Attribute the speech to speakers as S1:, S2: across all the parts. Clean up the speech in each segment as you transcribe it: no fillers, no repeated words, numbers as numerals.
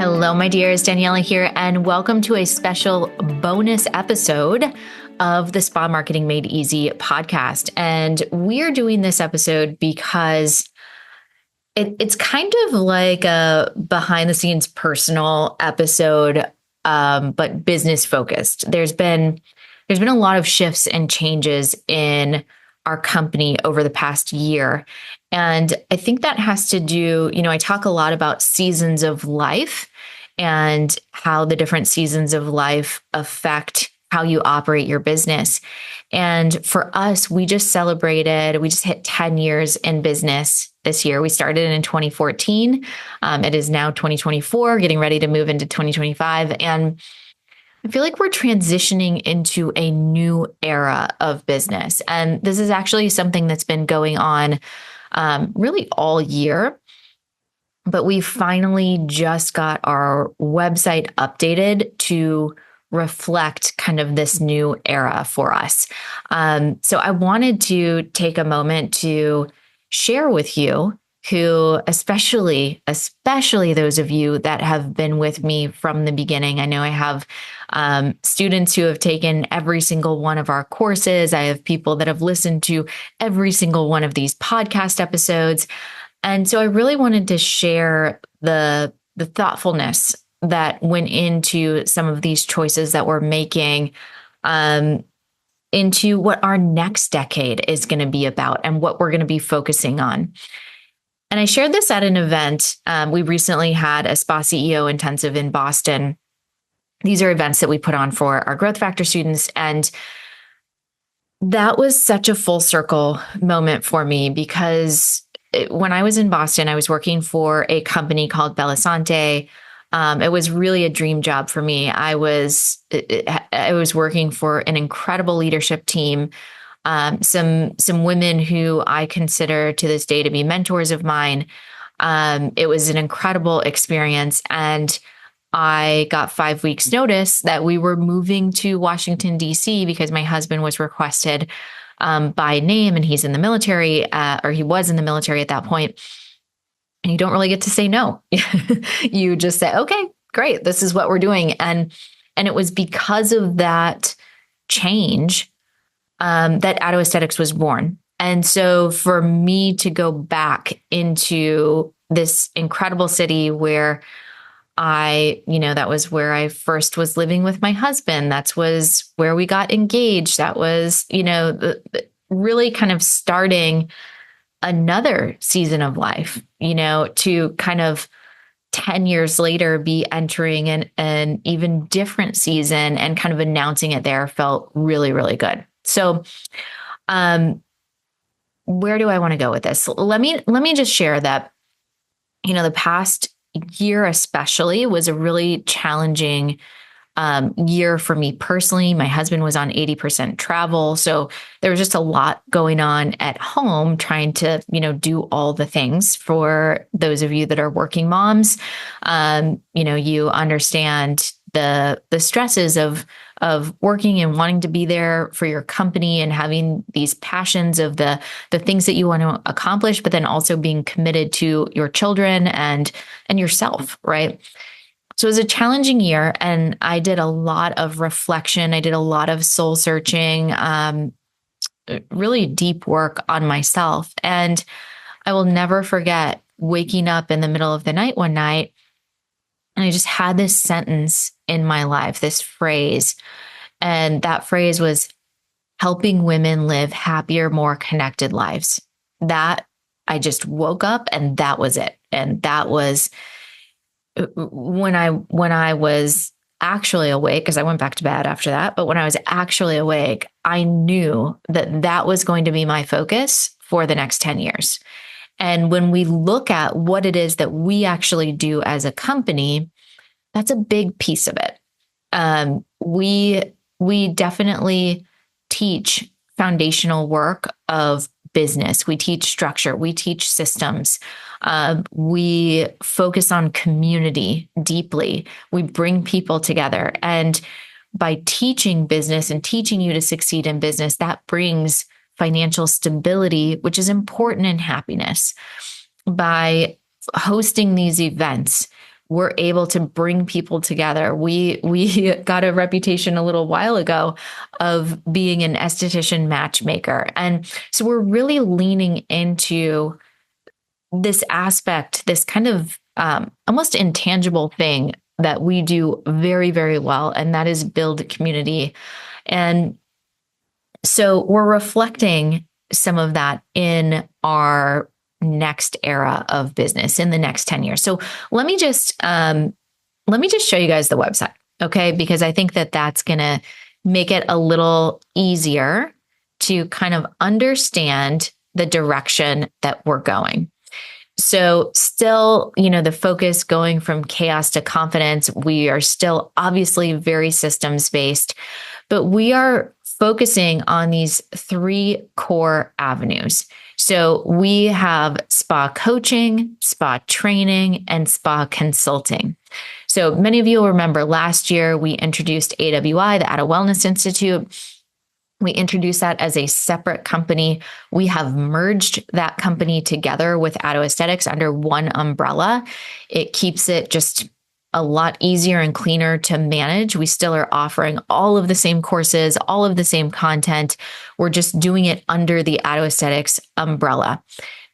S1: Hello, my dears. Daniela here, and welcome to a special bonus episode of the Spa Marketing Made Easy podcast. And we're doing this episode because it's kind of like a behind the scenes personal episode, but business focused. There's been a lot of shifts and changes in our company over the past year. And I think that has to do, I talk a lot about seasons of life and how the different seasons of life affect how you operate your business. And for us, we just hit 10 years in business this year. We started in 2014. It is now 2024, getting ready to move into 2025. And I feel like we're transitioning into a new era of business. And this is actually something that's been going on really all year. But we finally just got our website updated to reflect kind of this new era for us. So I wanted to take a moment to share with you who, especially those of you that have been with me from the beginning. I know I have students who have taken every single one of our courses. I have people that have listened to every single one of these podcast episodes. And so I really wanted to share the thoughtfulness that went into some of these choices that we're making into what our next decade is going to be about and what we're going to be focusing on. And I shared this at an event. We recently had a Spa CEO intensive in Boston. These are events that we put on for our Growth Factor students. And that was such a full circle moment for me because when I was in Boston, I was working for a company called Bellisante. It was really a dream job for me. I was working for an incredible leadership team. Some women who I consider to this day to be mentors of mine. It was an incredible experience. And I got 5 weeks notice that we were moving to Washington, D.C. because my husband was requested by name, and he's in the military, or he was in the military at that point. And you don't really get to say no. You just say, okay, great. This is what we're doing. And it was because of that change that Addo Aesthetics was born. And so for me to go back into this incredible city where that was where I first was living with my husband. That was where we got engaged. That was, really kind of starting another season of life, to kind of 10 years later be entering an even different season and kind of announcing it there felt really, really good. So, where do I want to go with this? Let me just share that, the past year especially was a really challenging year for me personally. My husband was on 80% travel. So there was just a lot going on at home trying to, do all the things. For those of you that are working moms, you understand the stresses of working and wanting to be there for your company and having these passions of the things that you want to accomplish, but then also being committed to your children and yourself, right? So it was a challenging year, and I did a lot of reflection. I did a lot of soul searching, really deep work on myself. And I will never forget waking up in the middle of the night one night, and I just had this sentence in my life, this phrase. And that phrase was helping women live happier, more connected lives. That I just woke up and that was it. And that was when I was actually awake, because I went back to bed after that. But when I was actually awake, I knew that was going to be my focus for the next 10 years. And when we look at what it is that we actually do as a company, that's a big piece of it. We definitely teach foundational work of business. We teach structure. We teach systems. We focus on community deeply. We bring people together. And by teaching business and teaching you to succeed in business, that brings financial stability, which is important in happiness. By hosting these events, we're able to bring people together. We got a reputation a little while ago of being an esthetician matchmaker. And so we're really leaning into this aspect, this kind of almost intangible thing that we do very, very well, and that is build community. And so we're reflecting some of that in our next era of business in the next 10 years. So let me just show you guys the website, okay? Because I think that that's going to make it a little easier to kind of understand the direction that we're going. So still, the focus going from chaos to confidence, we are still obviously very systems based, but we are focusing on these three core avenues. So we have spa coaching, spa training, and spa consulting. So many of you will remember last year we introduced AWI, the Addo Wellness Institute. We introduced that as a separate company. We have merged that company together with Addo Aesthetics under one umbrella. It keeps it just a lot easier and cleaner to manage. We still are offering all of the same courses, all of the same content. We're just doing it under the Addo Aesthetics umbrella.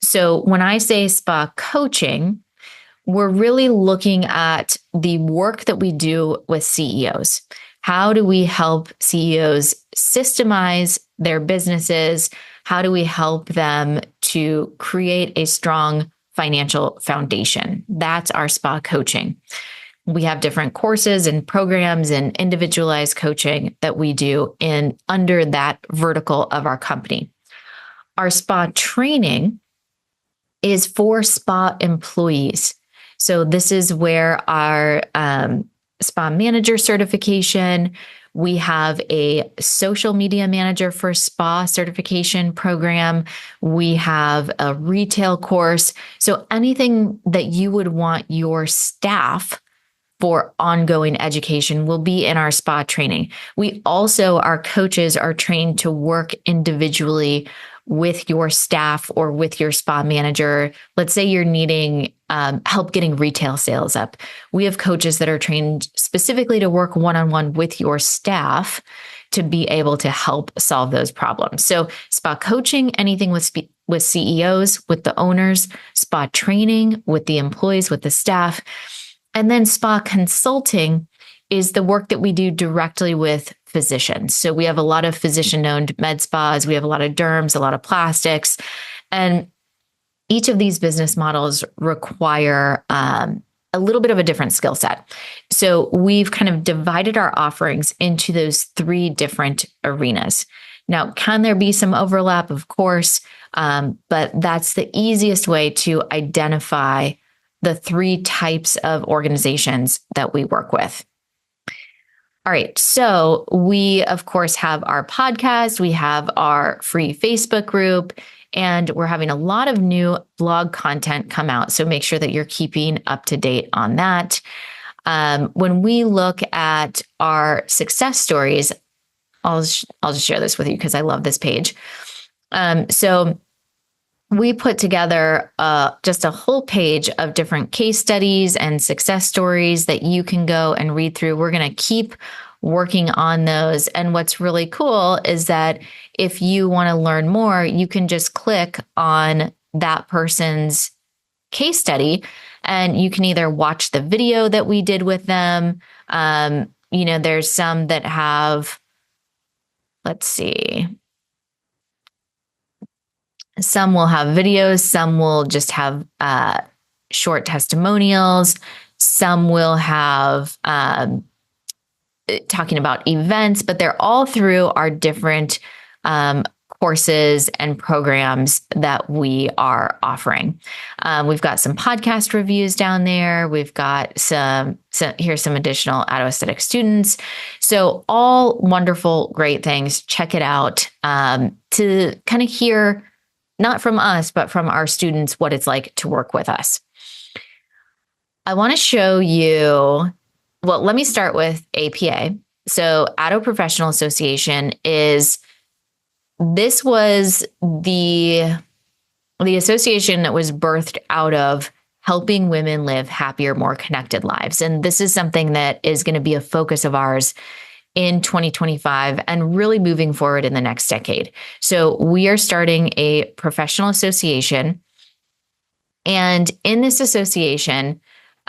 S1: So when I say spa coaching, we're really looking at the work that we do with CEOs. How do we help CEOs systemize their businesses? How do we help them to create a strong financial foundation? That's our spa coaching. We have different courses and programs and individualized coaching that we do under that vertical of our company. Our spa training is for spa employees. So this is where our spa manager certification, we have a social media manager for spa certification program. We have a retail course. So anything that you would want your staff for ongoing education will be in our spa training. We also, our coaches are trained to work individually with your staff or with your spa manager. Let's say you're needing help getting retail sales up. We have coaches that are trained specifically to work one-on-one with your staff to be able to help solve those problems. So spa coaching, anything with CEOs, with the owners, spa training with the employees, with the staff. And then spa consulting is the work that we do directly with physicians. So we have a lot of physician-owned med spas. We have a lot of derms, a lot of plastics. And each of these business models require a little bit of a different skill set. So we've kind of divided our offerings into those three different arenas. Now, can there be some overlap? Of course, but that's the easiest way to identify the three types of organizations that we work with. All right. So we, of course, have our podcast. We have our free Facebook group, and we're having a lot of new blog content come out. So make sure that you're keeping up to date on that. When we look at our success stories, I'll just share this with you because I love this page. So we put together just a whole page of different case studies and success stories that you can go and read through. We're going to keep working on those. And what's really cool is that if you want to learn more, you can just click on that person's case study and you can either watch the video that we did with them. There's some that have, let's see. Some will have videos, some will just have short testimonials, some will have talking about events, but they're all through our different courses and programs that we are offering. We've got some podcast reviews down there. We've got here's some additional Addo Aesthetic students. So all wonderful, great things. Check it out to kind of hear, not from us, but from our students, what it's like to work with us. I want to show you, well, let me start with APA. So Addo Professional Association was the association that was birthed out of helping women live happier, more connected lives. And this is something that is going to be a focus of ours in 2025 and really moving forward in the next decade. So we are starting a professional association. And in this association,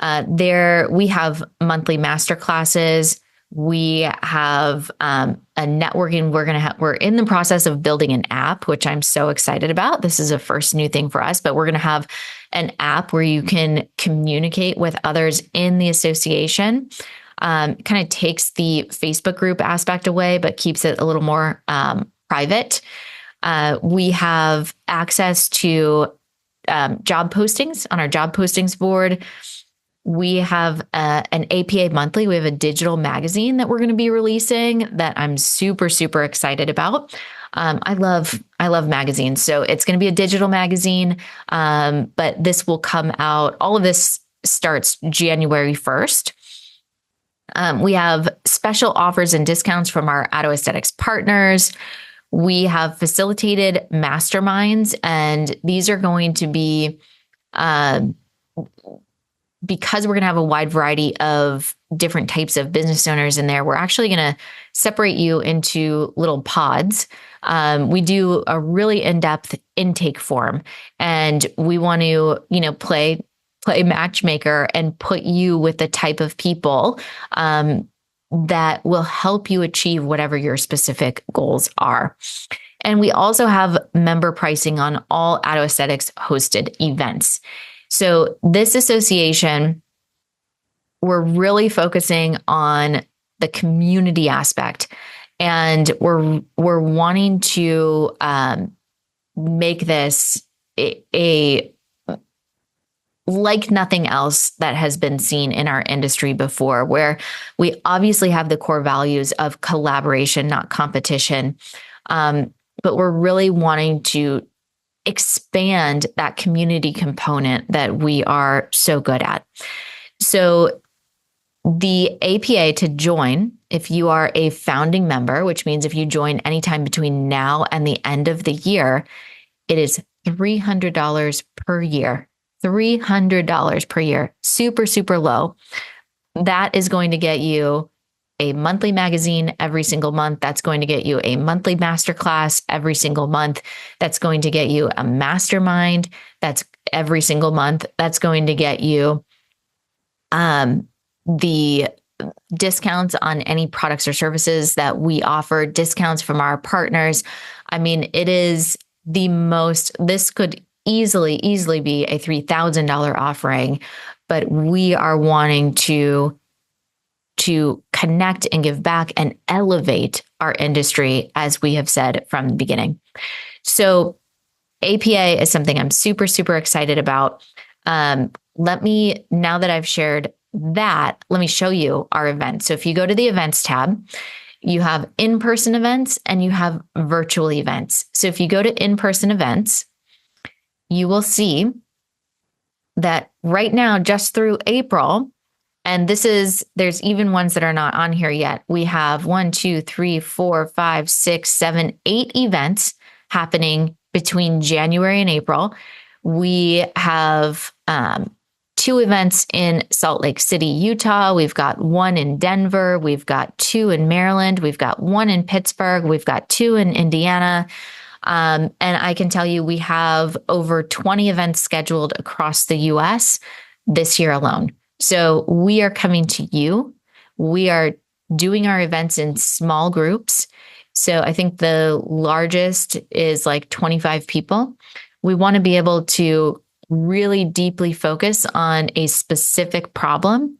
S1: we have monthly master classes. We have a networking. We're in the process of building an app, which I'm so excited about. This is a first new thing for us, but we're going to have an app where you can communicate with others in the association. Kind of takes the Facebook group aspect away, but keeps it a little more private. We have access to job postings on our job postings board. We have an APA monthly. We have a digital magazine that we're going to be releasing that I'm super, super excited about. I love magazines. So it's going to be a digital magazine, but this will come out. All of this starts January 1st. We have special offers and discounts from our Addo Aesthetics partners. We have facilitated masterminds, and these are going to be, because we're going to have a wide variety of different types of business owners in there, we're actually going to separate you into little pods. We do a really in-depth intake form, and we want to, play matchmaker and put you with the type of people that will help you achieve whatever your specific goals are. And we also have member pricing on all Addo Aesthetics hosted events. So this association, we're really focusing on the community aspect, and we're wanting to make this a like nothing else that has been seen in our industry before, where we obviously have the core values of collaboration, not competition. But we're really wanting to expand that community component that we are so good at. So the APA to join, if you are a founding member, which means if you join anytime between now and the end of the year, it is $300 per year. $300 per year. Super, super low. That is going to get you a monthly magazine every single month. That's going to get you a monthly masterclass every single month. That's going to get you a mastermind. That's every single month. That's going to get you the discounts on any products or services that we offer, discounts from our partners. I mean, it is the most, this could easily be a $3,000 offering, but we are wanting to connect and give back and elevate our industry, as we have said from the beginning. So APA is something I'm super, super excited about. Now that I've shared that, let me show you our events. So if you go to the events tab, you have in-person events and you have virtual events. So if you go to in-person events, you will see that right now, just through April, and there's even ones that are not on here yet. We have 1, 2, 3, 4, 5, 6, 7, 8 events happening between January and April. We have 2 events in Salt Lake City, Utah. We've got 1 in Denver. We've got 2 in Maryland. We've got 1 in Pittsburgh. We've got 2 in Indiana. And I can tell you, we have over 20 events scheduled across the US this year alone. So we are coming to you. We are doing our events in small groups. So I think the largest is like 25 people. We want to be able to really deeply focus on a specific problem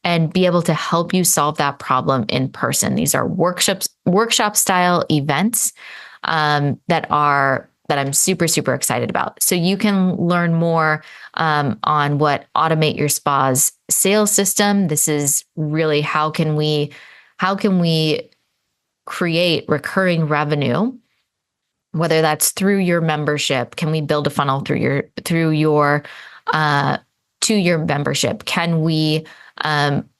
S1: and be able to help you solve that problem in person. These are workshop style events that I'm super, super excited about. So you can learn more on what Automate Your Spa's sales system. This is really how can we create recurring revenue, whether that's through your membership. Can we build a funnel to your membership? Can we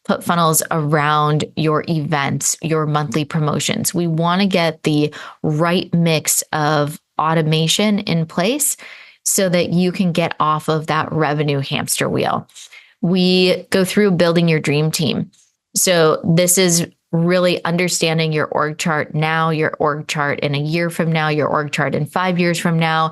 S1: put funnels around your events, your monthly promotions? We want to get the right mix of automation in place so that you can get off of that revenue hamster wheel. We go through building your dream team. So this is really understanding your org chart now, your org chart in a year from now, your org chart in 5 years from now.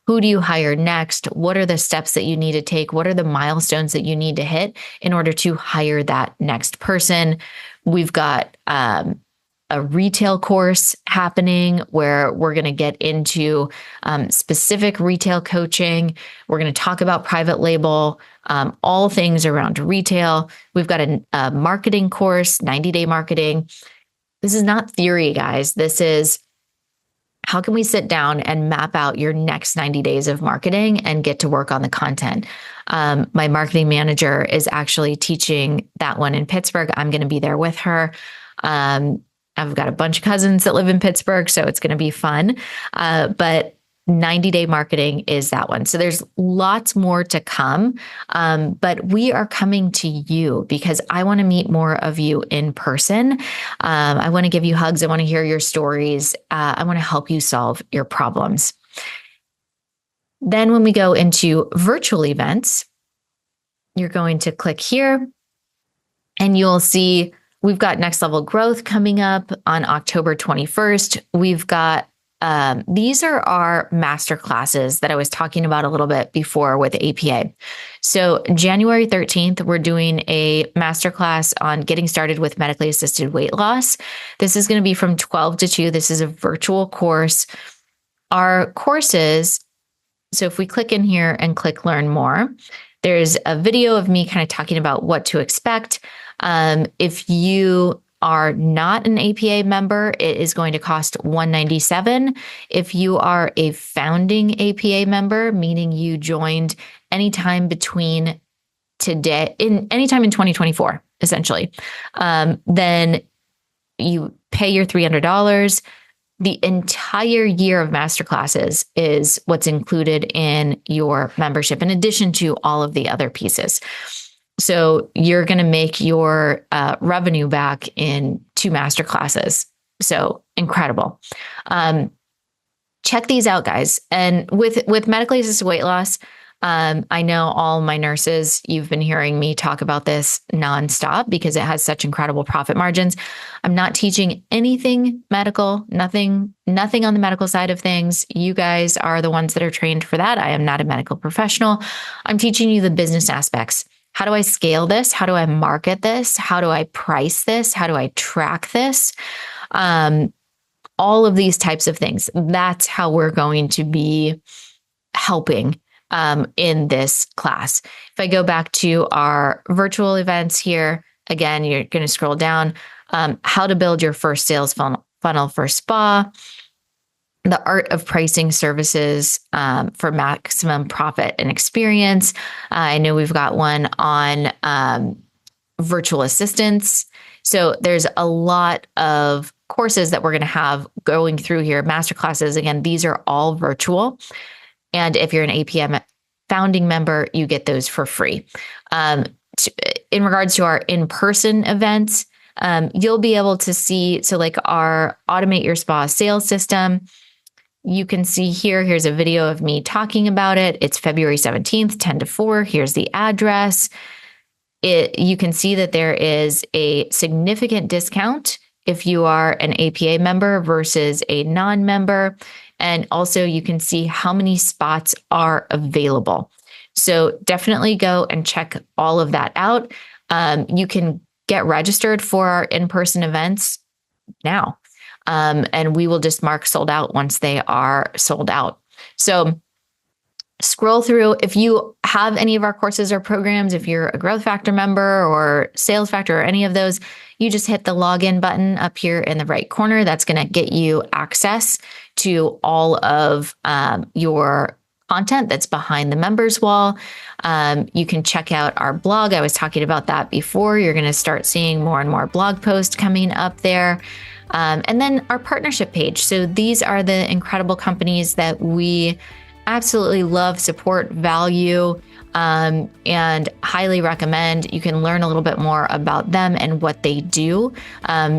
S1: Who do you hire next? What are the steps that you need to take? What are the milestones that you need to hit in order to hire that next person? We've got a retail course happening where we're going to get into specific retail coaching. We're going to talk about private label, all things around retail. We've got a marketing course, 90-day marketing. This is not theory, guys. This is how can we sit down and map out your next 90 days of marketing and get to work on the content? My marketing manager is actually teaching that one in Pittsburgh. I'm going to be there with her. I've got a bunch of cousins that live in Pittsburgh, so it's going to be fun. But 90-day marketing is that one. So there's lots more to come. But we are coming to you because I want to meet more of you in person. I want to give you hugs. I want to hear your stories. I want to help you solve your problems. Then when we go into virtual events, you're going to click here and you'll see we've got Next Level Growth coming up on October 21st. We've got these are our master classes that I was talking about a little bit before with APA. So January 13th, we're doing a masterclass on getting started with medically assisted weight loss. This is going to be from 12 to 2. This is a virtual course. Our courses, so if we click in here and click Learn More, there's a video of me kind of talking about what to expect. If you are not an APA member, it is going to cost $197. If you are a founding APA member, meaning you joined anytime between anytime in 2024, essentially, then you pay your $300. The entire year of masterclasses is what's included in your membership, in addition to all of the other pieces. So you're going to make your revenue back in 2 masterclasses. So incredible. Check these out, guys. And with medically assisted weight loss, I know all my nurses, you've been hearing me talk about this nonstop because it has such incredible profit margins. I'm not teaching anything medical, nothing on the medical side of things. You guys are the ones that are trained for that. I am not a medical professional. I'm teaching you the business aspects. How do I scale this? How do I market this? How do I price this? How do I track this? All of these types of things. That's how we're going to be helping in this class. If I go back to our virtual events here, again, you're going to scroll down. How to build your first sales funnel for spa. The art of pricing services for maximum profit and experience. I know we've got one on virtual assistants. So there's a lot of courses that we're going to have going through here. Masterclasses, again, these are all virtual. And if you're an APM founding member, you get those for free. In regards to our in-person events, you'll be able to see, so like our Automate Your Spa sales system, you can see here's a video of me talking about it. It's February 17th, 10 to 4. Here's the address. You can see that there is a significant discount if you are an APA member versus a non-member. And also you can see how many spots are available. So definitely go and check all of that out. You can get registered for our in-person events now. And we will just mark sold out once they are sold out. So scroll through. If you have any of our courses or programs, if you're a Growth Factor member or Sales Factor or any of those, you just hit the login button up here in the right corner. That's going to get you access to all of your content that's behind the members wall. You can check out our blog. I was talking about that before. You're going to start seeing more and more blog posts coming up there. And then our partnership page. So these are the incredible companies that we absolutely love, support, value, and highly recommend. You can learn a little bit more about them and what they do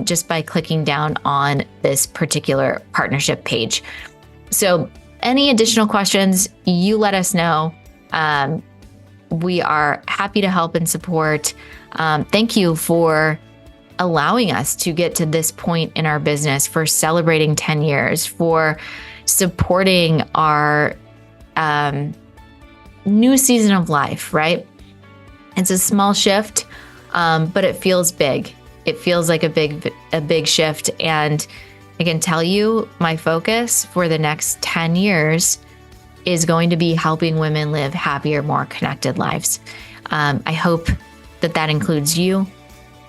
S1: just by clicking down on this particular partnership page. So any additional questions, you let us know. We are happy to help and support. Thank you for allowing us to get to this point in our business, for celebrating 10 years, for supporting our new season of life, right? It's a small shift, but it feels big. It feels like a big shift. And I can tell you, my focus for the next 10 years is going to be helping women live happier, more connected lives. I hope that includes you.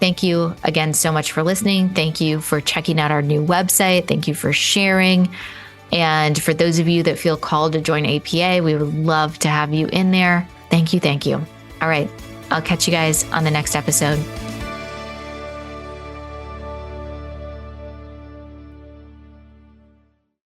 S1: Thank you again so much for listening. Thank you for checking out our new website. Thank you for sharing. And for those of you that feel called to join APA, we would love to have you in there. Thank you. Thank you. All right. I'll catch you guys on the next episode.